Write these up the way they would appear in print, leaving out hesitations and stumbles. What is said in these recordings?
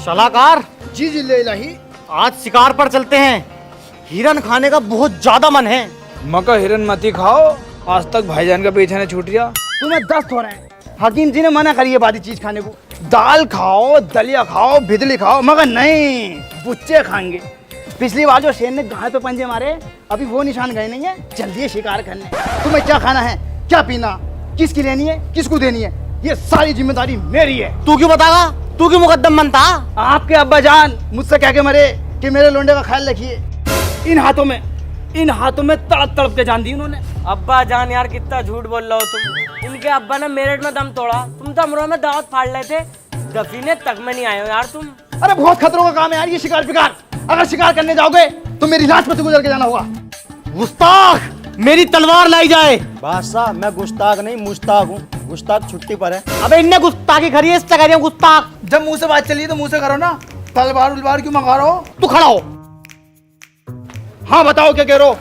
सलाहकार जी जी ले इलाही। आज शिकार पर चलते हैं। हिरन खाने का बहुत ज्यादा मन है। मका हिरन मती खाओ, आज तक भाईजान का पीछा नहीं छूट गया। तुम्हें दस्त हो रहे हैं। हकीम जी ने मना करी है बादी चीज खाने को। दाल खाओ, दलिया खाओ, भिदली खाओ, मगर नहीं, बुच्चे खाएंगे। पिछली बार जो शेर ने गाय पे पंजे मारे, अभी वो निशान गए नहीं है। जल्दी है शिकार करने। तुम्हें क्या खाना है, क्या पीना, किसकी लेनी है, किसको देनी है, ये सारी जिम्मेदारी मेरी है। तू क्यों बतागा? तू क्यों मुकद्दम बनता? आपके अब्बा जान मुझसे कह के मरे कि मेरे लोंडे का ख्याल रखिए। इन हाथों में तड़प तड़प के जान दी उन्होंने। अब्बा जान यार कितना झूठ बोल रहे हो तुम। इनके अब्बा ने मेरठ में दम तोड़ा, तुम तो अमरोह में दावत फाड़ रहे थे। दफीने तक में नहीं आए हो यार तुम। अरे बहुत खतरों का काम है यार ये शिकार फिकार। अगर शिकार करने जाओगे तो मेरी लाश पे से गुजर के जाना होगा। गुस्ताख, मेरी तलवार लाई जाए। बादशाह मैं गुस्ताख नहीं मुश्ताक हूँ। गुस्ताख छुट्टी पर है। अबे इनने गुस्ताखी करी है, इससे कह रही हूं गुस्ताख। जब मुंह से बात चली तो मुंह से करो ना। तलवार उलवार क्यों मंगा रहे हो? तू खड़ा हो। हाँ बताओ क्या कह रहे हो?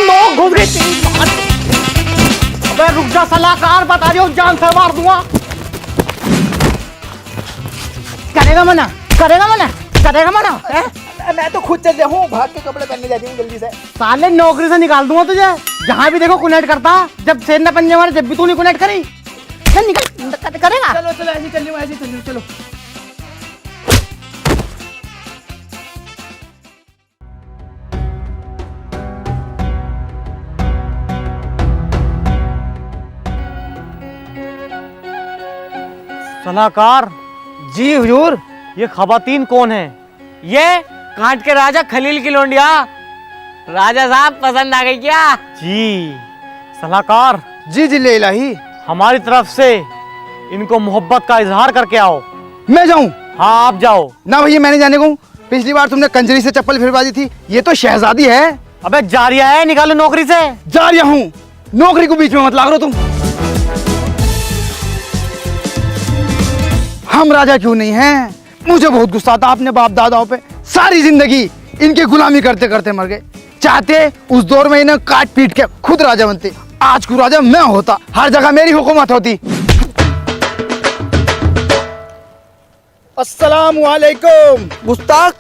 लोग घुस गए तेरी जान। अबे रुक जा सलाहकार, बता रही हूँ जान से मार दूंगा। करेगा मना, करेगा मना, करेगा मना है? मैं तो खुद चल रहा हूँ, भाग के कपड़े पहनने जाती हूँ जल्दी से। साले नौकरी से निकाल दूंगा तुझे। जहाँ भी देखो कुनेट करता। जब शेर ने पंजे मारे जब भी तू नहीं कुनेट करी। चल निकल, करेगा। चलो चलो ऐसे चल रही हूँ, ऐसे चल रही हूँ, चलो। सलाहकार जी हुजूर। ये खवातीन कौन है? ये कांट के राजा खलील की लोंडिया। राजा साहब पसंद आ गई क्या? जी सलाहकार, जी जी ले इलाही। हमारी तरफ से इनको मोहब्बत का इजहार करके आओ। मैं जाऊँ? हाँ आप जाओ। ना भैया मैंने जाने को। पिछली बार तुमने कंजरी से चप्पल फिरवा दी थी, ये तो शहजादी है। अबे जारिया है, निकालो नौकरी से। जा रहा हूँ, नौकरी को बीच में मत ला करो तुम। हम राजा क्यों नहीं हैं? मुझे बहुत गुस्सा था अपने बाप दादाओं पे। सारी जिंदगी इनकी गुलामी करते करते मर गए। चाहते उस दौर में इन्हें काट पीट के खुद राजा बनते। आज को राजा मैं होता, हर जगह मेरी हुकूमत होती। अस्सलाम वालेकुम। गुस्ताख,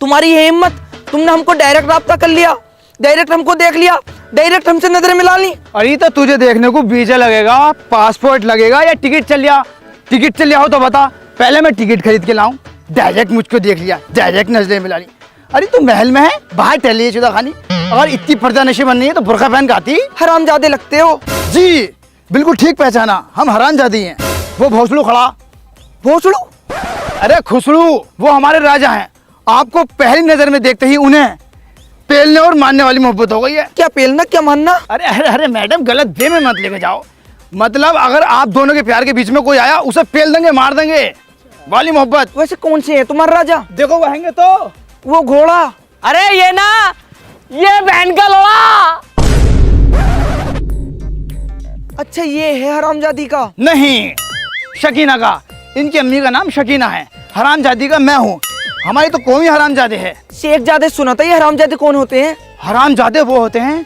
तुम्हारी ये हिम्मत, तुमने हमको डायरेक्ट राब्ता कर लिया, डायरेक्ट हमको देख लिया, डायरेक्ट हमसे नजरें मिला ली। अरे तो तुझे देखने को वीजा लगेगा, पासपोर्ट लगेगा या टिकट चल लिया? टिकट चल लिया हो तो बता, पहले मैं टिकट खरीद के लाऊं। डायरेक्ट मुझको देख लिया, डायरेक्ट नजरें मिला ली। अरे तू महल में है, बाहर टहली है चुदा खानी। अगर इतनी पर्दा नशी बननी है तो बुर्का पहन के आती। हरामजादे लगते हो। जी बिल्कुल ठीक पहचाना, हम हरामजादी हैं। वो भोसड़ू खड़ा। भोसड़ू? अरे खुसड़ू, वो हमारे राजा हैं। आपको पहली नजर में देखते ही उन्हें पेलने और मारने वाली मोहब्बत हो गई है। क्या पेलना क्या मानना? अरे अरे अरे मैडम, गलत वे में मत लेके जाओ। मतलब अगर आप दोनों के प्यार के बीच में कोई आया, उसे पेल देंगे, मार देंगे वाली मोहब्बत। वैसे कौन से है तुम्हारा राजा? देखो वहेंगे तो वो घोड़ा। अरे ये ना, ये बहन का लोड़ा। अच्छा ये है हरामजादी का? नहीं, शकीना का। इनकी अम्मी का नाम शकीना है, हरामजादी का मैं हूँ। हमारी तो कौम ही हरामजादे है। शेखजादे सुना था, ये हरामजादे कौन होते हैं? हरामजादे वो होते हैं,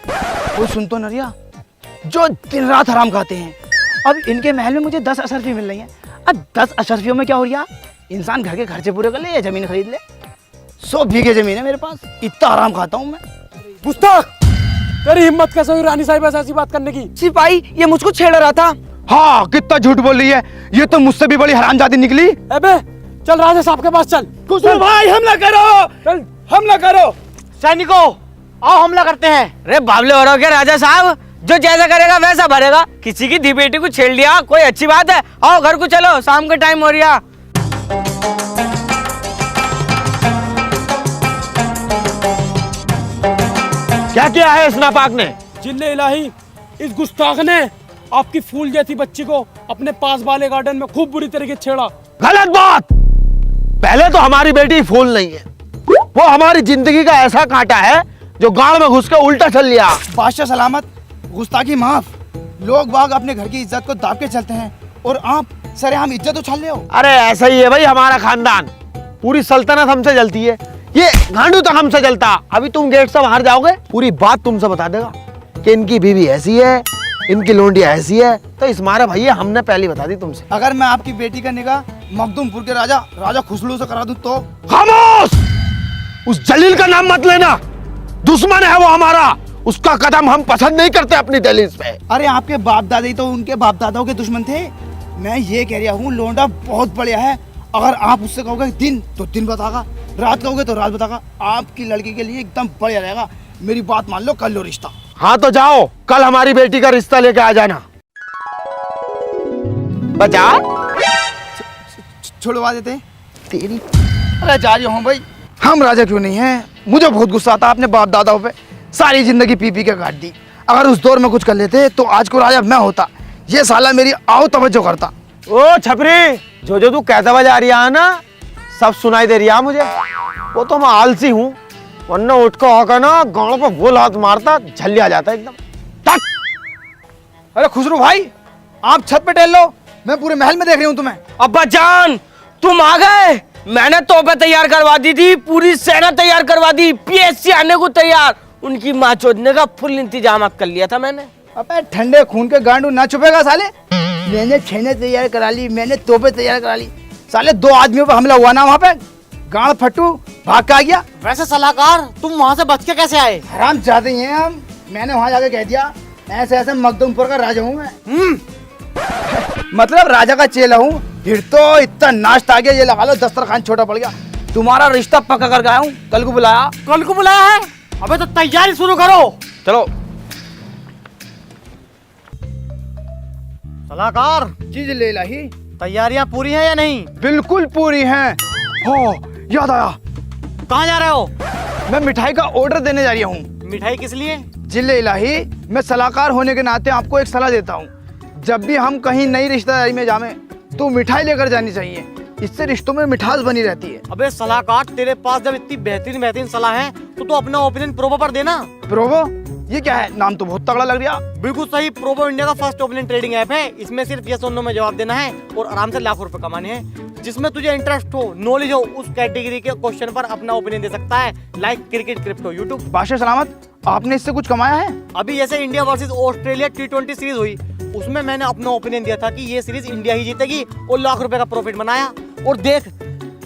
वो सुन तो नरिया, जो दिन रात हराम खाते हैं। अब इनके महल में मुझे 10 अशरफी मिल रही हैं। अब 10 अशरफियों में क्या हो रहा? इंसान घर के खर्चे पूरे कर ले या जमीन खरीद ले। 100 बीघे जमीन है मेरे पास, इतना हराम खाता हूँ मैं। गुस्ताख, तेरी हिम्मत कैसे हुई रानी साहिब ऐसी बात करने की? सिपाही, ये मुझको छेड़ रहा था। हाँ कितना झूठ बोल रही है, ये तो मुझसे भी बड़ी हरामजादी निकली। अबे चल राजा साहब के पास चल। कुसुम भाई हमला करो, चल। हमला करो। सैनिकों आओ हमला करते हैं। अरे बाबले हो रहे हो क्या राजा साहब? जो जैसा करेगा वैसा भरेगा। किसी की धी बेटी को छेड़ लिया, कोई अच्छी बात है? आओ घर को चलो, शाम का टाइम हो रहा। क्या किया है इस नापाक ने? जिल्ले इलाही, इस गुस्ताख ने आपकी फूल जैसी बच्ची को अपने पास वाले गार्डन में खूब बुरी तरीके से छेड़ा। गलत बात। पहले तो हमारी बेटी फूल नहीं है, वो हमारी जिंदगी का ऐसा कांटा है जो गाड़ में घुस के उल्टा चल लिया। बादशाह सलामत, गुस्ताखी माफ। लोग बाग अपने घर की इज्जत को दाब के चलते हैं और आप सरेआम इज्जत उछाल रहे हो। अरे ऐसा ही है भाई हमारा खानदान, पूरी सल्तनत हमसे जलती है, ये गांडू तक हमसे जलता। अभी तुम गेट से बाहर जाओगे, पूरी बात तुमसे बता देगा कि इनकी बीवी ऐसी है, इनकी लोंडिया ऐसी है तो इस मारे भैया हमने पहले बता दी तुमसे। अगर मैं आपकी बेटी का निकाह मखदूमपुर के राजा राजा खुसलू से करा दूं तो? खामोश! उस जलील का नाम मत लेना, दुश्मन है वो हमारा। उसका कदम हम पसंद नहीं करते अपनी दहलीज पे। अरे आपके बाप दादा तो उनके बाप दादाओं के दुश्मन थे। मैं ये कह रहा हूँ लोंडा बहुत बढ़िया है। अगर आप उससे कहोगे दिन तो दिन बतागा, रात कहोगे तो रात बतागा। आपकी लड़की के लिए एकदम बढ़िया रहेगा। मेरी बात मान लो, कर लो रिश्ता। हाँ तो जाओ, कल हमारी बेटी का रिश्ता लेके आ जाना। बचा छुड़वा देते तेरी। अरे जा रही हूँ भाई, हम राजा क्यों नहीं हैं? मुझे बहुत गुस्सा आता अपने बाप दादाओं पे। सारी जिंदगी पी पी के काट दी। अगर उस दौर में कुछ कर लेते तो आज को राजा मैं होता। ये साला मेरी आओ तवज्जो करता। ओ छपरी, जो जो तू कहता हुआ जा रही है ना, सब सुनाई दे रही है मुझे। वो तो मैं आलसी हूँ, वरना उठ को होकर ना गाँव पे वो हाथ मारता, झल्ली आ जाता एकदम। अरे खुसरू भाई, आप छत पे टहल लो, मैं पूरे महल में देख रही हूँ तुम्हें। अब्बा जान, तुम आ गए। मैंने तोपें तैयार करवा दी थी, पूरी सेना तैयार करवा दी, पीएससी आने को तैयार। उनकी माँ चोदने का फुल इंतजाम कर लिया था मैंने। अबे ठंडे खून के गांडू ना छुपेगा साले। मैंने छेने तैयार करा ली, मैंने तोपें तैयार करा ली। साले 2 आदमियों पे हमला हुआ ना वहाँ पे, गांड फट्टू भाग के आ गया। वैसे सलाहकार, तुम वहाँ से बच के कैसे आए? हराम जाते हैं हम। मैंने वहाँ जाके कह दिया ऐसे ऐसे मखदूमपुर का राजा हूँ मैं। मतलब राजा का चेला हूँ। फिर तो इतना नाश्ता आ गया, ये लगा लो दस्तरखान छोटा पड़ गया। तुम्हारा रिश्ता पक्का करके आया हूँ, कल को बुलाया। कल को बुलाया है? अबे तो तैयारी शुरू करो। चलो सलाहकार, चीज ले ला ही। तैयारियां पूरी हैं या नहीं? बिल्कुल पूरी हैं। हो याद आया, कहाँ जा रहे हो? मैं मिठाई का ऑर्डर देने जा रही हूँ। मिठाई किस लिए? जिले इलाही, मैं सलाहकार होने के नाते आपको एक सलाह देता हूँ। जब भी हम कहीं नई रिश्तेदारी में जावें तो मिठाई लेकर जानी चाहिए। इससे रिश्तों में मिठास बनी रहती है। अबे सलाहकार, तेरे पास जब इतनी बेहतरीन बेहतरीन सलाह है तो अपना ओपिनियन प्रोबो पर देना। प्रोबो? ये क्या है? नाम तो बहुत तगड़ा लग रहा। बिल्कुल सही, प्रोबो इंडिया का फर्स्ट ओपिनियन ट्रेडिंग ऐप है। इसमें सिर्फ यस और नो में जवाब देना है और आराम से लाखों रुपए कमाने हैं। जिसमें तुझे इंटरेस्ट हो, नॉलेज हो, उस कैटेगरी के क्वेश्चन पर अपना ओपिनियन दे सकता है। Like cricket, crypto, YouTube. बादशाह सलामत, आपने इससे कुछ कमाया है? अभी जैसे India versus Australia T20 series हुई, उसमें मैंने अपना ओपिनियन दिया था कि ये सीरीज इंडिया ही जीतेगी और लाख रुपए का प्रॉफिट बनाया। और देख,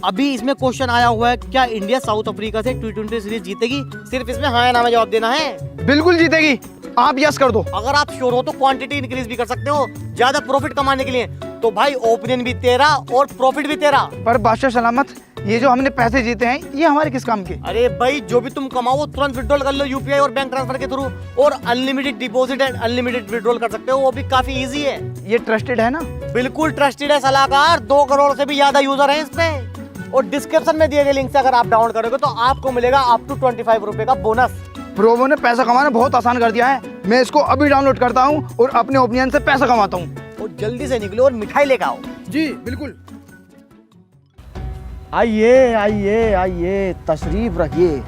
अभी इसमें क्वेश्चन आया हुआ है, क्या इंडिया साउथ अफ्रीका से T20 सीरीज जीतेगी? सिर्फ इसमें हाँ या ना में जवाब देना है। बिल्कुल जीतेगी, आप यस कर दो। अगर आप श्योर हो तो क्वांटिटी इंक्रीज भी कर सकते हो ज्यादा प्रॉफिट कमाने के लिए। तो भाई ओपिनियन भी तेरा और प्रॉफिट भी तेरा। पर बादशाह सलामत, ये जो हमने पैसे जीते हैं ये हमारे किस काम के? अरे भाई, जो भी तुम कमाओ वो तुरंत विड्रॉल कर लो यूपीआई और बैंक ट्रांसफर के थ्रू। और unlimited deposit and unlimited withdrawal कर सकते हो, वो भी काफी इजी है। ये ट्रस्टेड है ना? बिल्कुल ट्रस्टेड है सलाहकार। 2 करोड़ से भी ज्यादा यूजर है इस पे। और डिस्क्रिप्शन में दिए गए लिंक से अगर आप डाउनलोड करोगे तो आपको मिलेगा अप टू 25 रुपए का बोनस। प्रोबो ने पैसा कमाना बहुत आसान कर दिया है। मैं इसको अभी डाउनलोड करता हूँ और अपने ओपिनियन से पैसा कमाता हूँ। और जल्दी से निकलो और मिठाई लेकर आओ। जी बिल्कुल। आइए आइए आइए, तशरीफ रखिए।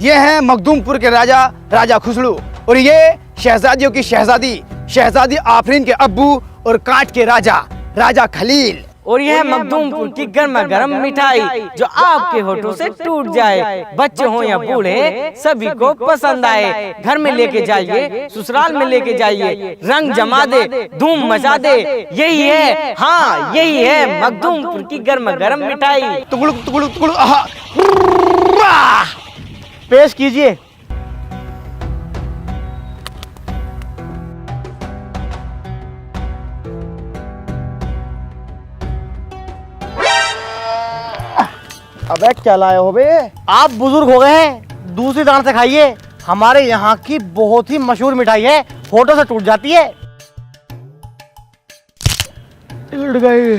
ये है मखदूमपुर के राजा राजा खुसरू, और ये शहजादियों की शहजादी शहजादी आफरीन के अब्बू और कांट के राजा राजा खलील। और यह मखदूमपुर की गर्मा गर्म मिठाई जो आपके होठों से टूट जाए, बच्चे हो या बूढ़े सभी को पसंद आए। घर में लेके जाइए, ससुराल में लेके जाइए, रंग जमा दे, धूम मचा दे। यही है, हाँ यही है मखदूमपुर की गर्मा गर्म मिठाई। टुकड़ुक टुकड़ुक टुकड़ुक, आहा, पेश कीजिए। अबे क्या लाए हो बे? आप बुजुर्ग हो गए हैं, दूसरी दान से खाइए। हमारे यहाँ की बहुत ही मशहूर मिठाई है, फोटो से टूट जाती है। टूट गई,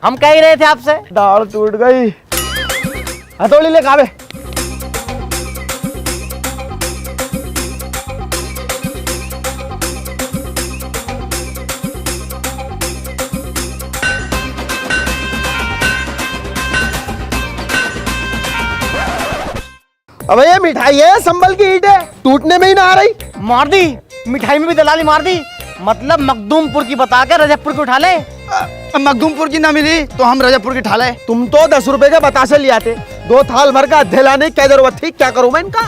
हम कह ही रहे थे आपसे। दाल टूट गई। हथौड़ी ले काबे। अबे ये मिठाई है, संभल की ईंट है, टूटने में ही ना आ रही। मार दी, मिठाई में भी दलाली मार दी। मतलब मखदूमपुर की बता के रजबपुर की उठा ले। मखदूमपुर की ना मिली तो हम रजबपुर की ठा लाए। तुम तो 10 रुपए के बतासे ले आते, 2 थाल भर का अद्धे लाने की क्या जरूरत थी? क्या करूं मैं इनका?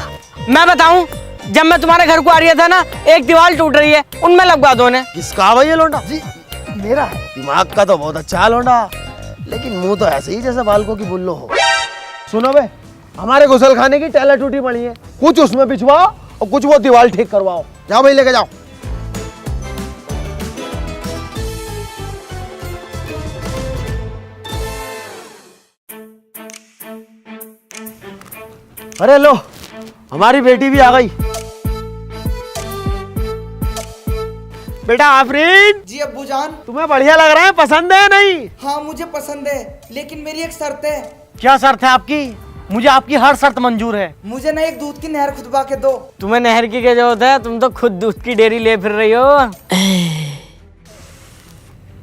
मैं बताऊं, जब मैं तुम्हारे घर को आ रहा था ना, एक दीवार टूट रही है, उनमें लगवा दो ने। किसका भाई ये लौंडा? जी मेरा है। दिमाग का तो बहुत अच्छा है लौंडा, लेकिन मुंह तो ऐसे ही जैसे बालकों की बुल्लो हो। सुनो बे, हमारे गुसल खाने की टैला टूटी पड़ी है, कुछ उसमें बिछवाओ और कुछ वो दीवार ठीक करवाओ। जाओ भाई लेके जाओ। अरे लो, हमारी बेटी भी आ गई। बेटा आफरीन, जी अब्बू जान। तुम्हें बढ़िया लग रहा है, पसंद है नहीं? हाँ मुझे पसंद है, लेकिन मेरी एक शर्त है। क्या शर्त है आपकी? मुझे आपकी हर शर्त मंजूर है। मुझे ना एक दूध की नहर खुदवा के दो। तुम्हें नहर की क्या जरूरत है, तुम तो खुद दूध की डेयरी ले फिर रही हो।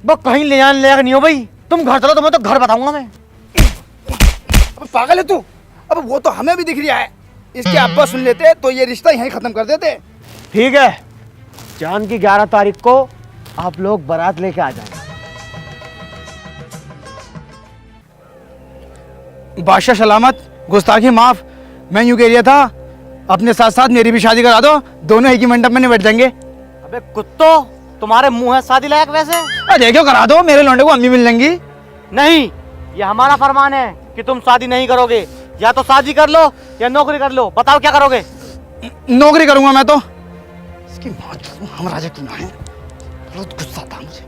वो कहीं ले जाने लायक नहीं हो भाई, तुम घर चलो, तुम्हें तो घर बताऊंगा मैं। अब पागल है तू? अब वो तो हमें भी दिख रहा है, इसके अब्बा सुन लेते तो ये रिश्ता यहीं खत्म कर देते। ठीक है, चांद की 11 तारीख को आप लोग बारात लेके आ जाएं। बादशाह सलामत, गुस्ताखी माफ। मैं यूं कह रहा था, अपने साथ साथ मेरी भी शादी करा दो, दोनों एक ही मंडप में बैठ जाएंगे। अबे कुत्तो, तुम्हारे मुंह है शादी लायक वैसे? अरे क्यों करा दो, मेरे लौंडे को अम्मी मिल जाएंगी। नहीं, ये हमारा फरमान है कि तुम शादी नहीं करोगे। या तो शादी कर लो या नौकरी कर लो, बताओ क्या करोगे? नौकरी करूंगा मैं तो। इसकी मौत हम राजा क्यों ना है, बहुत गुस्सा था मुझे।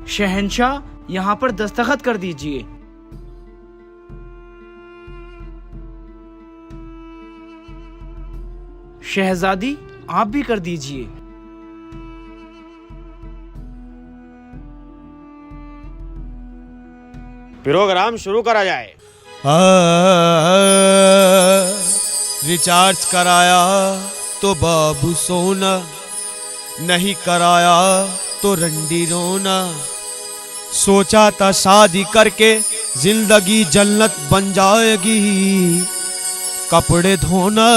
शहंशाह, यहाँ पर दस्तखत कर दीजिए। शहजादी, आप भी कर दीजिए। प्रोग्राम शुरू करा जाए। रिचार्ज कराया तो बाबू सोना, नहीं कराया तो रंडी रोना। सोचा था शादी करके जिंदगी जन्नत बन जाएगी, कपड़े धोना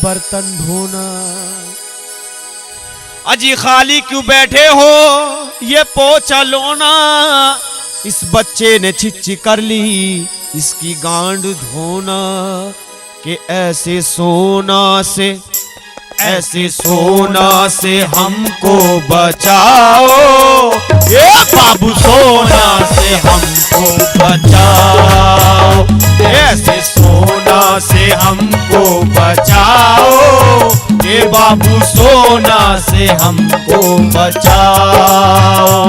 बर्तन धोना। अजी खाली क्यों बैठे हो, ये पोछा लोना। इस बच्चे ने छिच्ची कर ली, इसकी गांड धोना। कि ऐसे सोना से हमको बचाओ, ये बाबू सोना से हमको बचाओ। ऐसे सोना से हमको बचाओ, ये बाबू सोना से हमको बचाओ।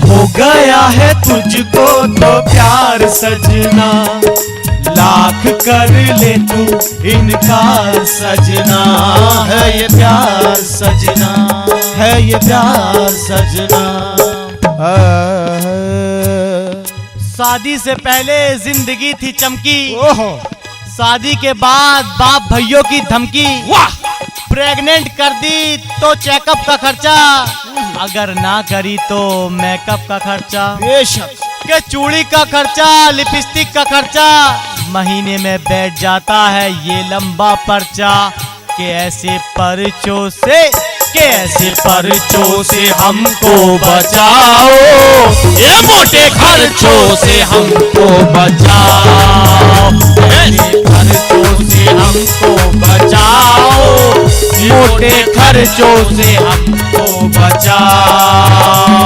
हो गया है तुझको तो प्यार सजना, लाख कर ले तू इनकार सजना। है ये प्यार सजना, है ये प्यार सजना। शादी से पहले जिंदगी थी चमकी, शादी के बाद बाप भैयों की धमकी। वाह! प्रेग्नेंट कर दी तो चेकअप का खर्चा, अगर ना करी तो मेकअप का खर्चा। बेशक के चूड़ी का खर्चा, लिपस्टिक का खर्चा, महीने में बैठ जाता है ये लंबा पर्चा। के ऐसे पर्चों से हमको बचाओ, ये मोटे खर्चों से हमको बचाओ। ऐसे खर्चों से हमको बचाओ, मोटे खर्चों से हमको बचाओ।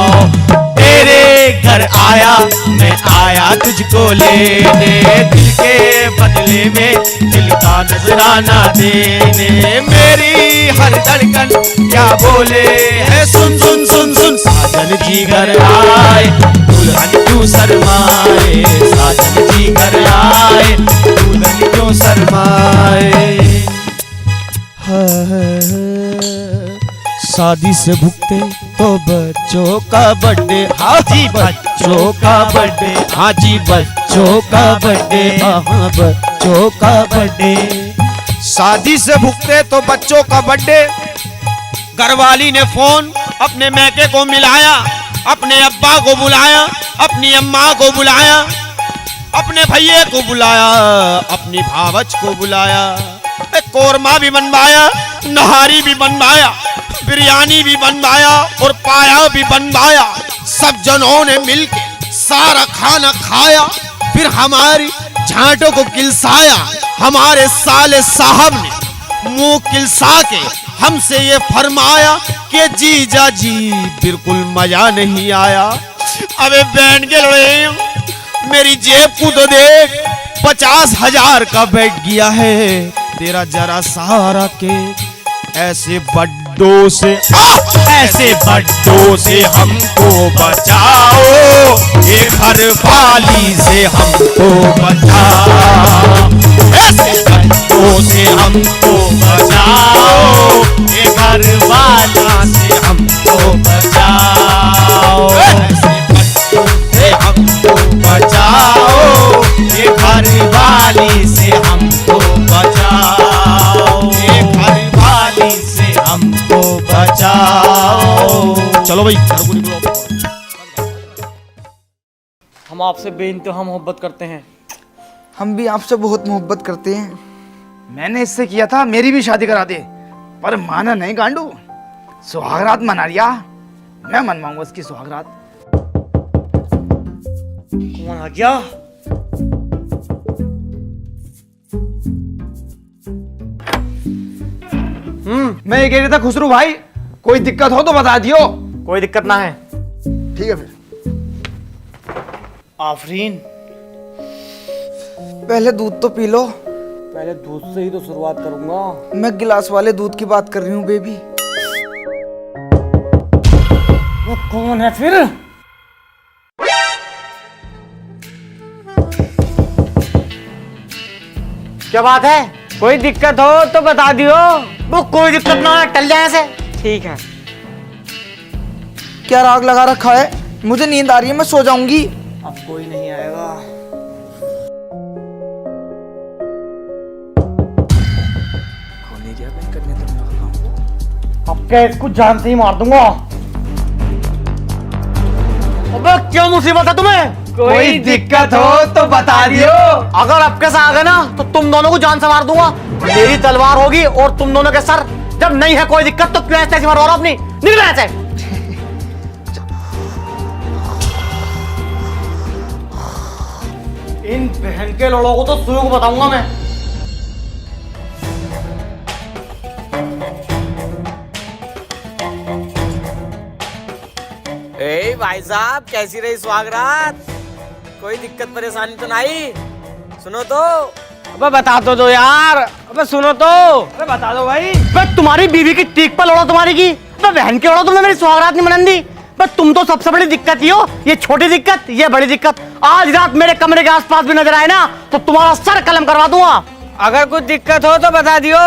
तेरे घर आया मैं आया तुझको लेने, दिल के बदले में दिल का नजराना देने। मेरी हर धड़कन क्या बोले है, सुन सुन सुन सुन। साजन जी घर आए दुल्हन क्यों शर्माए, साजन जी घर आए दुल्हन क्यों शर्माए। शादी से भुगते तो बच्चों का बर्थडे, हाँ जी बच्चों का बर्थडे, हाँ जी बच्चों का बर्थडे, हाँ बच्चों का बर्थडे। शादी से भुगते तो बच्चों का बर्थडे। घरवाली ने फोन अपने मैके को मिलाया, अपने अब्बा को बुलाया, अपनी अम्मा को बुलाया, अपने भैया को बुलाया, अपनी भावच को बुलाया। कोरमा भी बनवाया, नहारी भी बनवाया, बिरयानी भी बनवाया और पाया भी बनवाया। सब जनों ने मिलके सारा खाना खाया, फिर हमारी झांटों को किलसाया, हमारे साले साहब ने मुंह किलसा के हमसे ये फरमाया कि जीजा जी बिल्कुल मजा नहीं आया। अबे बैंड के लड़े मेरी जेब को तो देख, 50,000 का बैठ गया है तेरा जरा सहारा के। ऐसे बड्डों से ऐसे बड्डों से हमको बचाओ, ये घर वाली से हमको बचाओ। ऐसे बड्डों से हमको बचाओ, ये घर वाला से हमको बचाओ। ऐसे बड्डों से हमको बचाओ, ये घर वाली से हमको बचाओ। ये घर वाली से हमको बचाओ। चलो भाई घर को निकलो। हम आपसे बेइंतहा मोहब्बत करते हैं। हम भी आपसे बहुत मोहब्बत करते हैं। मैंने इससे किया था मेरी भी शादी करा दे, पर माना नहीं गांडू। सुहागरात मना लिया, मैं मनवाऊंगा उसकी सुहागरात। कौन आ गया? मैं ये कह रहा था खुसरू भाई, कोई दिक्कत हो तो बता दियो। कोई दिक्कत ना है। ठीक है फिर। आफरीन, पहले दूध तो पी लो। पहले दूध से ही तो शुरुआत करूंगा। मैं गिलास वाले दूध की बात कर रही हूँ बेबी। वो कौन है फिर? क्या बात है? कोई दिक्कत हो तो बता दियो। वो कोई दिक्कत ना है, टल जाए ऐसे। ठीक है। क्या राग लगा रखा है? मुझे नींद आ रही है, मैं सो जाऊंगी। अब कोई नहीं आएगा। अब क्या इसको जान से ही मार दूंगा। अबे क्या मुसीबत है तुम्हें? कोई दिक्कत हो तो बता दियो। अगर आपके साथ आ गए ना तो तुम दोनों को जान से मार दूंगा। मेरी तलवार होगी और तुम दोनों के सर। जब नहीं है कोई दिक्कत तो क्यों ऐसे मारो अपनी? निकल ऐसे। इन बहन के लड़ों को तो सुई को बताऊंगा मैं। ए भाई साहब, कैसी रही सुहागरात? कोई दिक्कत परेशानी तो नहीं? सुनो तो। अबे बता तो दो यार। अबे सुनो तो। अरे बता दो भाई। बस तुम्हारी बीवी की टीक पर लड़ो तुम्हारी की। बस बहन के लड़ो, तुमने मेरी सुहागरात नहीं मनन दी। बस तुम तो सबसे बड़ी दिक्कत ही हो। ये छोटी दिक्कत, ये बड़ी दिक्कत। आज रात मेरे कमरे के आसपास भी नजर आए ना तो तुम्हारा सर कलम करवा दूंगा। अगर कुछ दिक्कत हो तो बता दियो।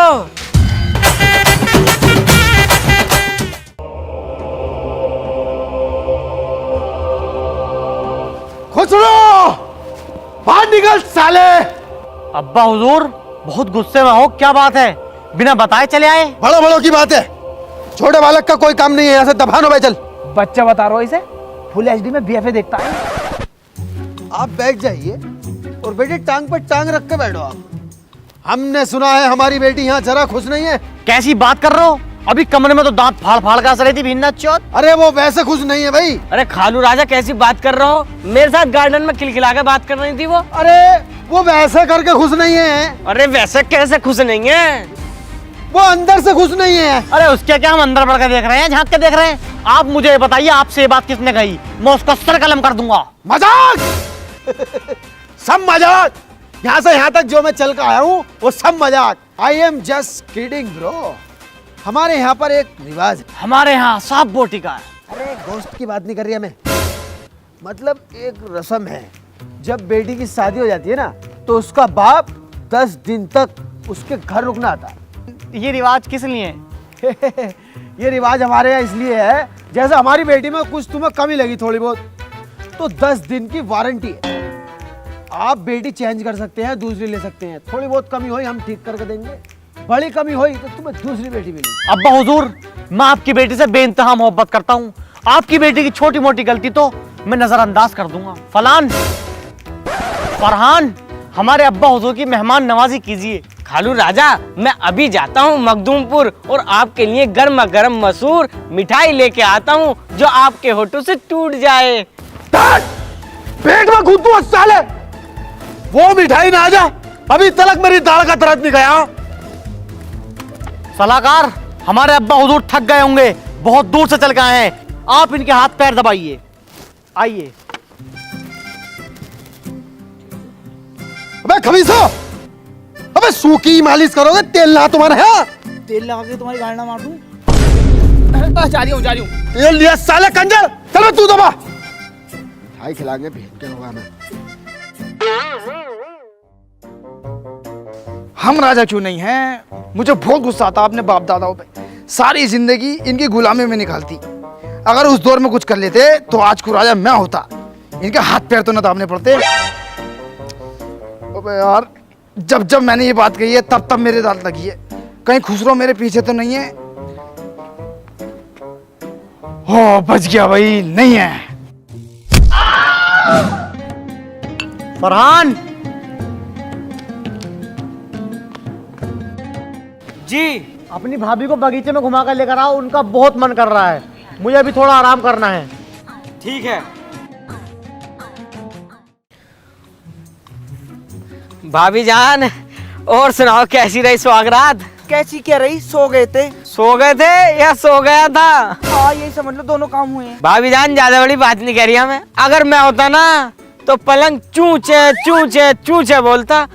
खुसरो, बाहर निकल साले। अब्बा हुजूर, बहुत गुस्से में हो, क्या बात है? बिना बताए चले आए? बड़ों बड़ों की बात है, छोटे बालक का कोई काम नहीं है। यहाँ से दफानो भाई, चल। बच्चा बता रहा हो इसे, फुल एचडी में बीएफए देखता है। आप बैठ जाइए और बेटी टांग पर टांग रख के बैठो आप। हमने सुना है हमारी बेटी यहाँ जरा खुश नहीं है। कैसी बात कर रहे हो? अभी कमरे में तो दांत फाड़ फाड़ कर हंस रही थी भिन्ना चौथ। अरे वो वैसे खुश नहीं है भाई। अरे खालू राजा, कैसी बात कर रहे हो? मेरे साथ गार्डन में खिलखिला के बात कर रही थी वो। अरे वो वैसे करके खुश नहीं है। अरे वैसे कैसे खुश नहीं है? वो अंदर से खुश नहीं है। अरे उसके क्या, हम अंदर बढ़ के देख रहे हैं, झांक के देख रहे हैं। आप मुझे ये बताइए, आपसे ये बात किसने कही? मैं उसका सर कलम कर दूंगा। मजाक सब मजाक। यहाँ से यहाँ तक जो मैं चल कर आया हूँ वो सब मजाक। I am just kidding bro. हमारे यहाँ पर एक रिवाज है। हमारे यहाँ सांप बोटी का है। अरे गोश्त की बात नहीं कर रही है मैं, मतलब एक रस्म है। जब बेटी की शादी हो जाती है ना तो उसका बाप 10 दिन तक उसके घर रुकना आता है। ये रिवाज किस लिए है? ये रिवाज हमारे यहाँ इसलिए है, जैसे हमारी बेटी में कुछ तुम्हें कमी लगी थोड़ी बहुत तो 10 दिन की वारंटी है। आप बेटी चेंज कर सकते हैं, दूसरी ले सकते हैं। थोड़ी बहुत कमी हुई हम ठीक करके देंगे, बड़ी कमी हुई तो तुम्हें दूसरी बेटी मिलेगी। अब्बा हुजूर, मैं आपकी बेटी से बेइंतहा मोहब्बत करता हूँ। आपकी बेटी की छोटी मोटी गलती तो मैं नजरअंदाज कर दूंगा। फरहान, हमारे अब्बा हुजूर की मेहमान नवाजी कीजिए। खालू राजा, मैं अभी जाता हूँ मखदूमपुर और आपके लिए गर्मा गर्म मसूर मिठाई लेके आता हूँ जो आपके होठों से टूट जाए। पेट में घुस साले, वो मिठाई ना आ जाए अभी तलक मेरी दाल का दर्द नहीं गया। सलाहकार, हमारे अब्बा हुजूर थक गए होंगे, बहुत दूर से चल के आए हैं, आप इनके हाथ पैर दबाइए। आइए। अबे खबीसो, अबे सूखी मालिश करोगे, तेल ला तुम्हारे यहाँ। तेल लगा के तुम्हारी गाड़ी ना मार दूं। जा रही हूँ। ये लिया साले कंजर, चलो तू दबा। मिठाई खिलाएंगे भेंट के होगा हमें। हम राजा क्यों नहीं हैं? मुझे बहुत गुस्सा आता अपने बाप दादाओं पे। सारी जिंदगी इनकी गुलामी में निकालती। अगर उस दौर में कुछ कर लेते तो आज को राजा मैं होता। इनके हाथ पैर तो न दाबने पड़ते। अबे यार, जब जब मैंने ये बात कही है तब तब मेरे दांत लगी है। कहीं खुसरो मेरे पीछे तो नहीं है? हो, बच गया भाई, नहीं है। फरहान जी। अपनी भाभी को बगीचे में घुमा कर लेकर आओ, उनका बहुत मन कर रहा है, मुझे अभी थोड़ा आराम करना है। ठीक है। भाभी जान, और सुनाओ कैसी रही सुहागरात? कैसी क्या रही? सो गए थे। सो गए थे या सो गया था? हाँ, यही समझ लो, दोनों काम हुए हैं। भाभी जान, ज्यादा बड़ी बात नहीं कह रही मैं। अगर मैं होता ना तो पलंग चूचे चूचे चूचे बोलता।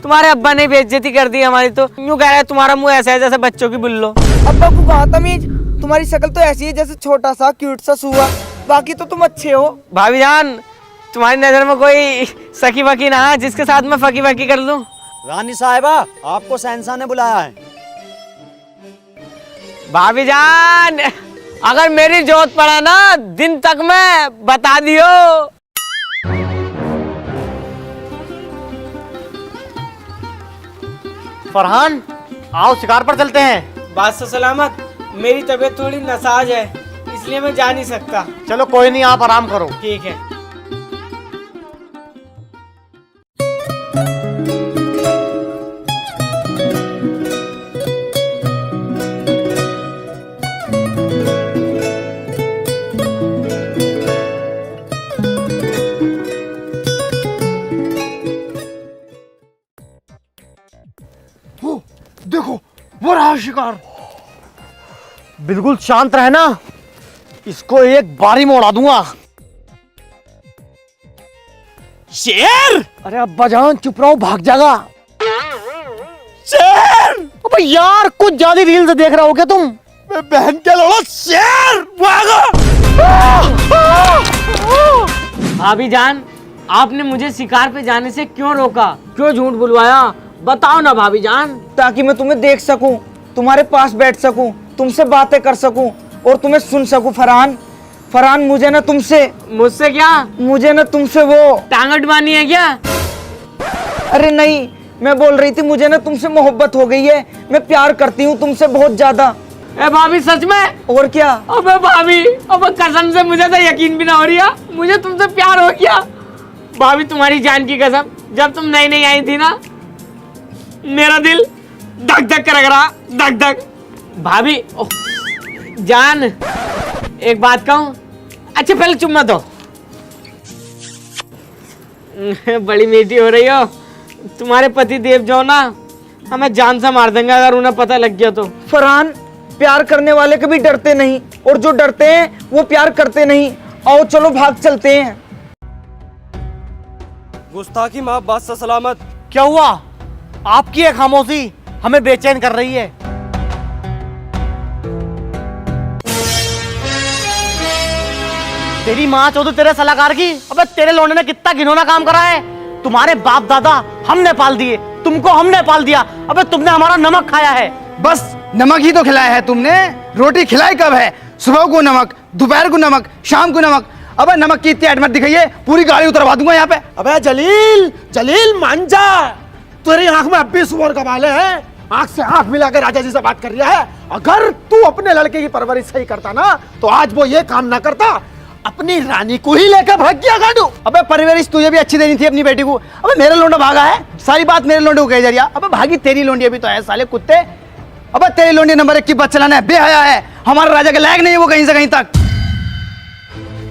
तुम्हारे अब्बा ने बेइज्जती कर दी हमारी, तो यूं कह रहा है तुम्हारा मुंह ऐसा है जैसे बच्चों की बुल्लो। अब्बा को कहा तमीज, तुम्हारी शक्ल तो ऐसी है जैसे छोटा सा क्यूट सा सुआ। बाकी तो तुम अच्छे हो। भाभी जान, तुम्हारी नजर में कोई सखी वकी ना है जिसके साथ मैं फकी वकी कर लूं? रानी साहिबा, आपको शहंशाह ने बुलाया है। भाभी जान, अगर मेरी जोत पड़ा ना दिन तक में बता दियो। फरहान, आओ शिकार पर चलते हैं। बात से सलामत, मेरी तबीयत थोड़ी नासाज है, इसलिए मैं जा नहीं सकता। चलो कोई नहीं, आप आराम करो। ठीक है। देखो, वो रहा शिकार। बिल्कुल शांत रहना, इसको एक बारी में उड़ा दूंगा। शेर, अरे अब्बा जान चुप रहो, भाग जाएगा। शेर, अबे यार, कुछ ज्यादा रील्स देख रहे हो क्या तुम? बहन के लोड़ा, शेर भागो। भाभी जान, आपने मुझे शिकार पे जाने से क्यों रोका? क्यों झूठ बुलवाया? बताओ ना भाभी जान। ताकि मैं तुम्हें देख सकूं, तुम्हारे पास बैठ सकूं, तुमसे बातें कर सकूं और तुम्हें सुन सकूं। फरहान, मुझे ना तुमसे। मुझसे क्या? मुझे ना तुमसे वो टांगट बानी है क्या? अरे नहीं, मैं बोल रही थी मुझे ना तुमसे मोहब्बत हो गई है। मैं प्यार करती हूँ तुमसे बहुत ज्यादा। ए भाभी, सच में? और क्या? अबे भाभी, अबे कसम से मुझे तो यकीन भी ना हो रहा, मुझे तुमसे प्यार हो गया। भाभी, तुम्हारी जान की कसम, जब तुम नई नई आई थी ना, मेरा दिल धक धक कर रहा, धक धक। भाभी जान, एक बात कहूं? अच्छा पहले चुम्मा दो। बड़ी मीठी हो रही हो। तुम्हारे पति देव जो ना, हमें जान से मार देंगे अगर उन्हें पता लग गया तो। फरहान, प्यार करने वाले कभी डरते नहीं, और जो डरते हैं वो प्यार करते नहीं। आओ चलो भाग चलते हैं। गुस्ताखी माफ, बात से सलामत। क्या हुआ? आपकी एक खामोशी हमें बेचैन कर रही है। तेरी माँ चौधरी तेरे सलाहकार की। अबे तेरे लौंडे ने कितना घिनौना काम करा है। तुम्हारे बाप दादा हमने पाल दिए, तुमको हमने पाल दिया। अबे तुमने हमारा नमक खाया है। बस नमक ही तो खिलाया है तुमने। रोटी खिलाई कब है? सुबह को नमक, दोपहर को नमक, शाम को नमक। अबे नमक की इतनी ऐड मत दिखाइए, पूरी गाड़ी उतरवा दूंगा यहाँ पे। अबे जलील मान जा, तेरी आंख में अब भी सुअर का बाल है। आंख से आंख मिला के राजा जी से बात कर रहा है। अगर तू अपने लड़के की परवरिश सही करता ना, तो आज वो ये काम ना करता, अपनी रानी को ही लेकर भाग गया गाड़ू। अबे परवरिश तुझे भी अच्छी देनी थी अपनी बेटी को। अबे मेरा लोंडा भागा है, सारी बात मेरे लोंडे को कही जा रही है। अबे भागी तेरी लोंडी अभी तो है, साले कुत्ते। अबे तेरी लोंडी नंबर 1 की बस चलाना है, बेहया है, हमारे राजा के लायक नहीं है वो कहीं से कहीं तक।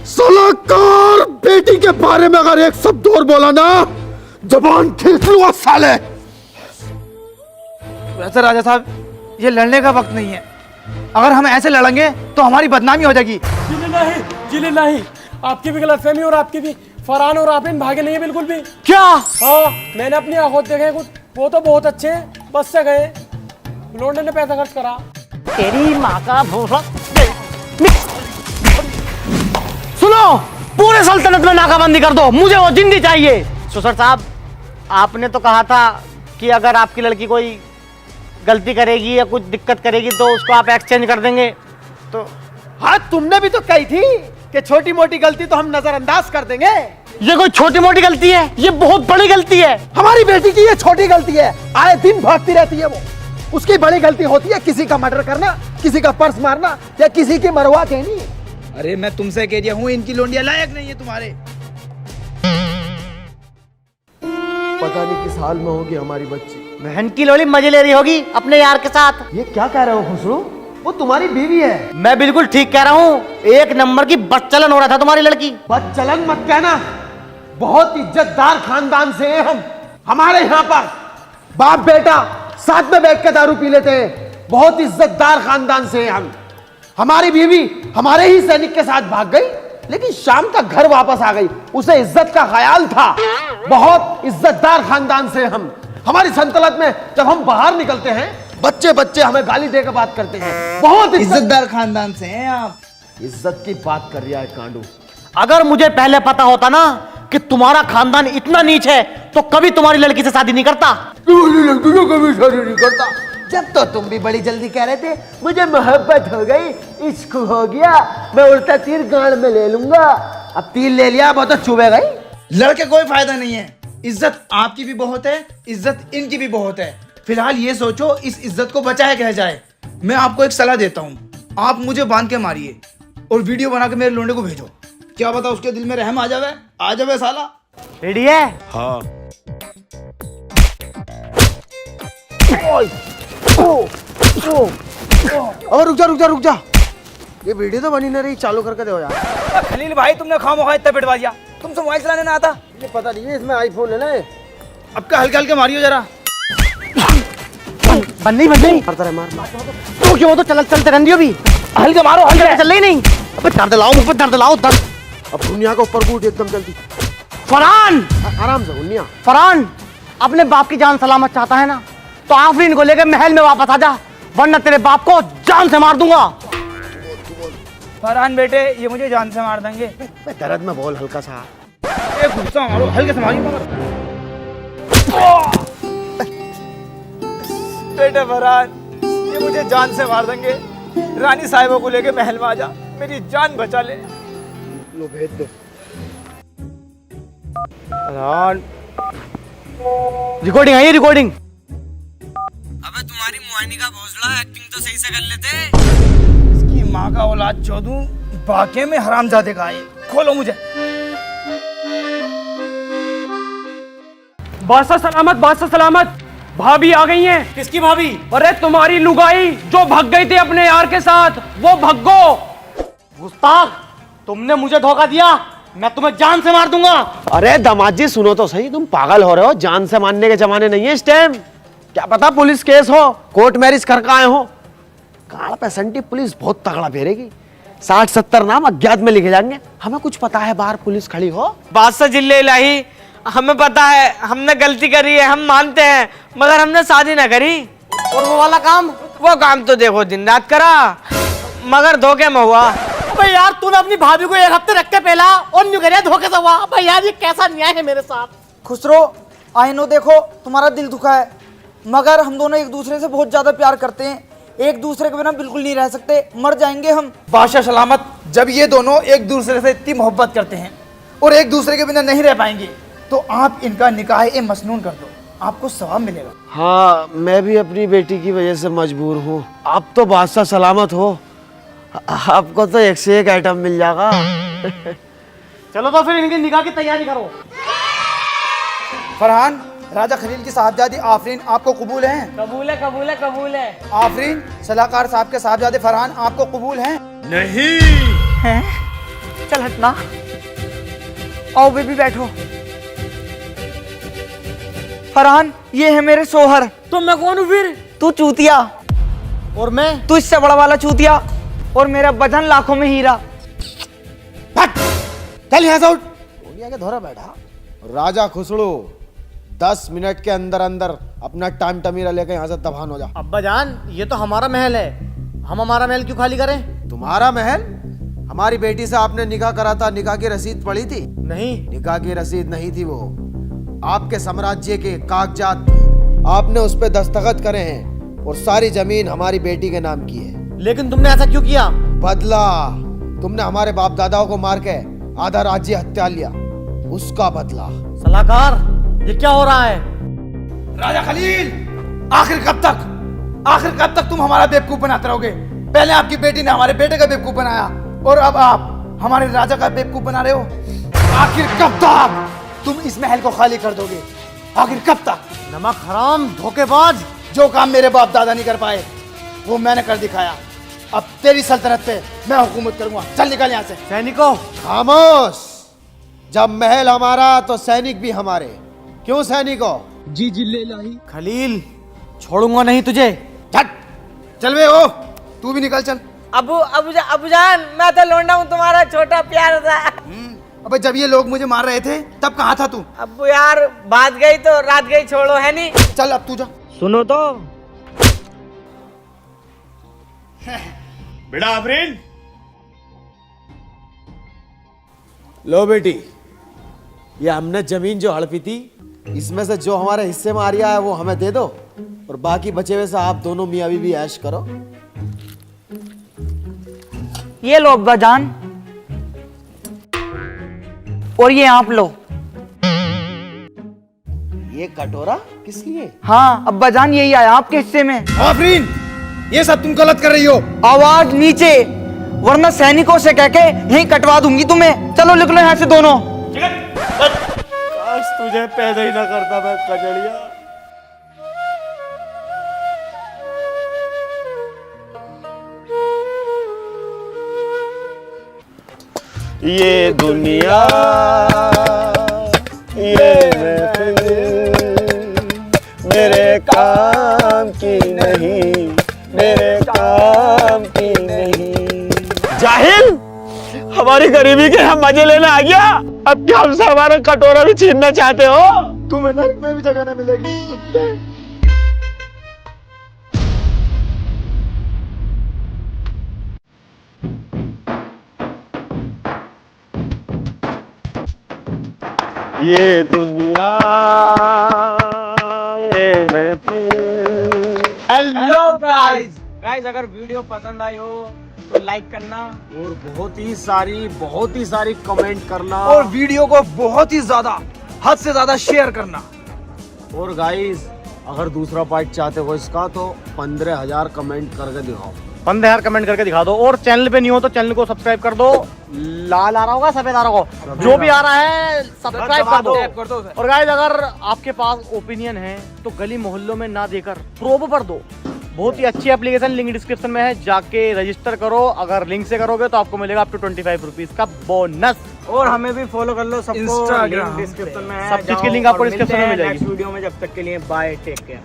सलाहकार, बेटी के बारे में अगर एक शब्द और बोला ना, जबान खींच लूंगा साले। वैसे राजा साहब, ये लड़ने का वक्त नहीं है। अगर हम ऐसे लड़ेंगे तो हमारी बदनामी हो जाएगी। जिले नहीं, आपकी भी गलतफहमी और आपकी भी। फरहान और आफरीन भागे नहीं है बिल्कुल भी। क्या? हाँ, मैंने अपनी आंखों देखे कुछ, वो तो बहुत अच्छे हैं, बस से गए, लौंडे ने पैसा खर्च करा। तेरी माँ का भूसा। सुनो, पूरे सल्तनत में नाकाबंदी कर दो, मुझे वो जिंदी चाहिए। सुसर साहब, आपने तो कहा था कि अगर आपकी लड़की कोई गलती करेगी या कुछ दिक्कत करेगी तो उसको आप एक्सचेंज कर देंगे। तो हाँ, तुमने भी तो कही थी कि छोटी मोटी गलती तो हम नजरअंदाज कर देंगे। ये कोई छोटी मोटी गलती है? ये बहुत बड़ी गलती है। हमारी बेटी की ये छोटी गलती है, आए दिन भागती रहती है वो। उसकी बड़ी गलती होती है किसी का मर्डर करना, किसी का पर्स मारना या किसी की मरवा कहनी। अरे मैं तुमसे कह दिया हूँ, इनकी लोंडिया लायक नहीं है तुम्हारे। पता नहीं किस हाल में होगी हमारी बच्ची। बहन की लोली मजे ले रही होगी अपने यार के साथ। ये क्या कह रहे हो खुसरो? वो तुम्हारी बीवी है। मैं बिल्कुल ठीक कह रहा हूँ, एक नंबर की बदचलन हो रहा था तुम्हारी लड़की। बदचलन मत कहना, बहुत इज्जतदार खानदान से हैं हम। हमारे यहाँ पर बाप बेटा साथ में बैठ के दारू पी लेते हैं। बहुत इज्जतदार खानदान से हैं हम। हमारी बीवी हमारे ही सैनिक के साथ भाग गई, लेकिन शाम तक घर वापस आ गई। उसे इज्जत का ख्याल था। बहुत इज्जतदार खानदान से हम। हमारी सल्तनत में जब हम बाहर निकलते हैं, बच्चे बच्चे हमें गाली देकर बात करते हैं। बहुत इज्जतदार खानदान से हैं आप। इज्जत की बात कर रहा है कांडू। अगर मुझे पहले पता होता ना कि तुम्हारा खानदान इतना नीच है तो कभी तुम्हारी लड़की से शादी नहीं करता। कभी शादी नहीं करता। जब तो तुम भी बड़ी जल्दी कह रहे थे मुझे मोहब्बत हो गई, इश्क हो गया, मैं उल्टा तीर गांड में ले लूंगा। अब तीर ले लिया, वो तो चुभे गई। लड़के कोई फायदा नहीं है। इज्जत आपकी भी बहुत है, इज्जत इनकी भी बहुत है। फिलहाल ये सोचो इस इज्जत को बचाया क्या जाए। मैं आपको एक सलाह देता हूँ, आप मुझे बांध के मारिए और वीडियो बना के मेरे लोंडे को भेजो। क्या पता उसके दिल में रहम आ जावे साला। रेडी है? हाँ। और रुक जा। ये वीडियो तो बनी नहीं रही, चालू करके दो यार। खलील भाई, तुमने खामोखा इतना पिटवा दिया। तुमसे मोबाइल चलाने ना आता? ये पता नहीं है, इसमें आईफोन है ना। अब का हल्के हल्के मारियो जरा। बन नहीं मारता रहे, मार। तो क्यों, तो चलते रहने दियो भी। हल्के मारो, हल्के। चल रही नहीं। अबे दर्द लाओ, मुझ पे दर्द लाओ, दर्द। अब दुनिया को ऊपर कूद एकदम जल्दी। फरहान, आराम से उन्निया। फरहान अपने बाप की जान सलामत चाहता है ना, तो आफरीन को लेकर महल में वापस आ जा, वरना तेरे बाप को जान से मार दूंगा। फरहान बेटे, ये मुझे जान से मार देंगे। दर्द में बोल हल्का सा। गुस्सा मारो, हल्के से मारियो। बेटे फरहान, ये मुझे जान से मार देंगे। रानी साहिबा को लेके महल में आ जा, मेरी जान बचा ले। लो भेज दो। रिकॉर्डिंग है ये, रिकॉर्डिंग। अबे तुम्हारी मुआइनी का भोसड़ा, एक्टिंग तो सही से कर लेते। इसकी माँ का औलाद चौधू, बाके में हरामजादे का है। खोलो मुझे। बादशाह सलामत, बादशाह सलामत। भाभी आ गई हैं। किसकी भाभी? अरे तुम्हारी लुगाई जो भाग गई थी अपने यार के साथ, वो भग्गो। गुस्ताख, तुमने मुझे धोखा दिया, मैं तुम्हें जान से मार दूंगा। अरे दामाद जी सुनो तो सही, तुम पागल हो रहे हो। जान से मारने के जमाने नहीं है इस टाइम। क्या पता पुलिस केस हो, कोर्ट मैरिज करके आए हो। काला पैसेंटी पुलिस बहुत तगड़ा फेरेगी। 60-70 नाम अज्ञात में लिखे जाएंगे। हमें कुछ पता है बाहर पुलिस खड़ी हो। बादशाह जिले इलाही, हमें पता है हमने गलती करी है, हम मानते हैं, मगर हमने शादी ना करी। और वो वाला काम? वो काम तो देखो दिन रात करा, मगर धोखे में हुआ। अबे यार, तूने अपनी भाभी को एक हफ्ते रख के पहला और न्यू करिया धोखे से हुआ। अबे यार, ये कैसा न्याय है मेरे साथ? खुसरो, आई नो, देखो तुम्हारा दिल दुखा है, मगर हम दोनों एक दूसरे से बहुत ज्यादा प्यार करते हैं। एक दूसरे के बिना बिल्कुल नहीं रह सकते, मर जाएंगे हम। बादशाह सलामत, जब ये दोनों एक दूसरे से इतनी मोहब्बत करते हैं और एक दूसरे के बिना नहीं रह पाएंगे, तो आप इनका निकाह ए मसनून कर दो, आपको सवाब मिलेगा। हाँ, मैं भी अपनी बेटी की वजह से मजबूर हूँ। आप तो बादशाह सलामत हो, आपको तो एक से एक आइटम मिल जाएगा। चलो तो फिर इनकी निकाह की तैयारी करो। फरहान, राजा खलील की साहबजादी आफरीन आपको कबूल हैं? कबूल है, कबूल है, कबूल है। आफरीन, सलाहकार साहब के साहबजादे फरहान आपको कबूल हैं? नहीं। चल हटना। आओ बेबी, बैठो। फरहान, ये है मेरे सोहर। तो मैं कौन हूँ फिर? तू चूतिया, और मैं तू इससे बड़ा वाला चूतिया, और मेरा वजन लाखों में हीरा। चल यहाँ से उठ। बोलिया के धोरा बैठा। राजा खुसड़ो 10 मिनट के अंदर अंदर अपना टाइम टमीरा लेकर यहाँ से तबाह हो जा। अब्बा जान, ये तो हमारा महल है, हम हमारा महल क्यों खाली करें? तुम्हारा महल? हमारी बेटी से आपने निकाह करा था, निकाह की रसीद पड़ी थी? नहीं। निकाह की रसीद नहीं थी, वो आपके साम्राज्य के कागजात थे। आपने उस पे दस्तखत करे हैं और सारी जमीन हमारी बेटी के नाम की है। लेकिन तुमने ऐसा क्यों किया? बदला। तुमने हमारे बाप दादाओं को मार के आधा राज्य हत्या लिया, उसका बदला। सलाहकार, ये क्या हो रहा है? राजा खलील, आखिर कब तक तुम हमारा बेवकूफ बनाते रहोगे? पहले आपकी बेटी ने हमारे बेटे का बेवकूफ बनाया और अब आप हमारे राजा का बेवकूफ बना रहे हो। आखिर कब तक तुम इस महल को खाली कर दोगे? आखिर कब तक? नमक हराम, धोखेबाज। जो काम मेरे बाप दादा नहीं कर पाए वो मैंने कर दिखाया। अब तेरी सल्तनत पे मैं हुकूमत करूंगा। चल निकल यहाँ से। सैनिकों, खामोश। जब महल हमारा तो सैनिक भी हमारे। क्यों सैनिकों? जी जिले लाही। खलील, छोड़ूंगा नहीं तुझे। चल वे हो, तू भी निकल चल। अबू जान, मैं तो लौंडा हूँ तुम्हारा छोटा प्यार था। अबे जब ये लोग मुझे मार रहे थे तब कहाँ था तू? अबू यार, बात गई तो रात गई, छोड़ो, है नहीं? चल अब तू जा। सुनो तो, बेटा आफरीन, लो बेटी, ये हमने जमीन जो हड़पी थी, इसमें से जो हमारे हिस्से में आ रहा है वो हमें दे दो, और बाकी बचे हुए से आप दोनों मियाँ बीवी ऐश करो। ये लो अब्बा जान, और ये आप लो। ये कटोरा किस लिए? हाँ अब्बा जान, यही आया आपके हिस्से में। आफरीन, ये सब तुम गलत कर रही हो। आवाज नीचे, वरना सैनिकों से कह के यहीं कटवा दूंगी तुम्हें। चलो निकलो यहाँ से दोनों। काश तुझे पैदा ही ना करता मैं, कजड़िया। ये दुनिया, ये महफिल मेरे काम की नहीं, मेरे काम की नहीं। जाहिल, हमारी गरीबी के हम मजे लेने आ गया, अब क्या हमसे हमारा कटोरा भी छीनना चाहते हो? तुम्हें नरक में भी जगह न मिलेगी। ये दुनिया, ये महफिल। हेलो गाइस, अगर वीडियो पसंद आई हो तो लाइक करना, और बहुत ही सारी कमेंट करना, और वीडियो को बहुत ही ज्यादा, हद से ज्यादा शेयर करना। और गाइस, अगर दूसरा पार्ट चाहते हो इसका तो 15,000 कमेंट करके दिखाओ। 15,000 कमेंट करके दिखा दो, और चैनल पे नहीं हो तो चैनल को सब्सक्राइब कर दो। लाल आ रहा होगा, सफेद आ रहा होगा, जो भी आ रहा है सब्सक्राइब कर दो। और गाइस, अगर आपके पास ओपिनियन है तो गली मोहल्लों में ना देकर प्रोब पर दो। बहुत ही अच्छी एप्लीकेशन, लिंक डिस्क्रिप्शन में है, जाके रजिस्टर करो। अगर लिंक से करोगे तो आपको मिलेगा अप टू 25 रुपीज का बोनस। और हमें भी फॉलो कर लो सबको, Instagram लिंक डिस्क्रिप्शन में है। सब चीज की लिंक आपको और मिलते डिस्क्रिप्शन में हैं मिल जाएगी। नेक्स्ट वीडियो में, जब तक के लिए बाय, टेक केयर।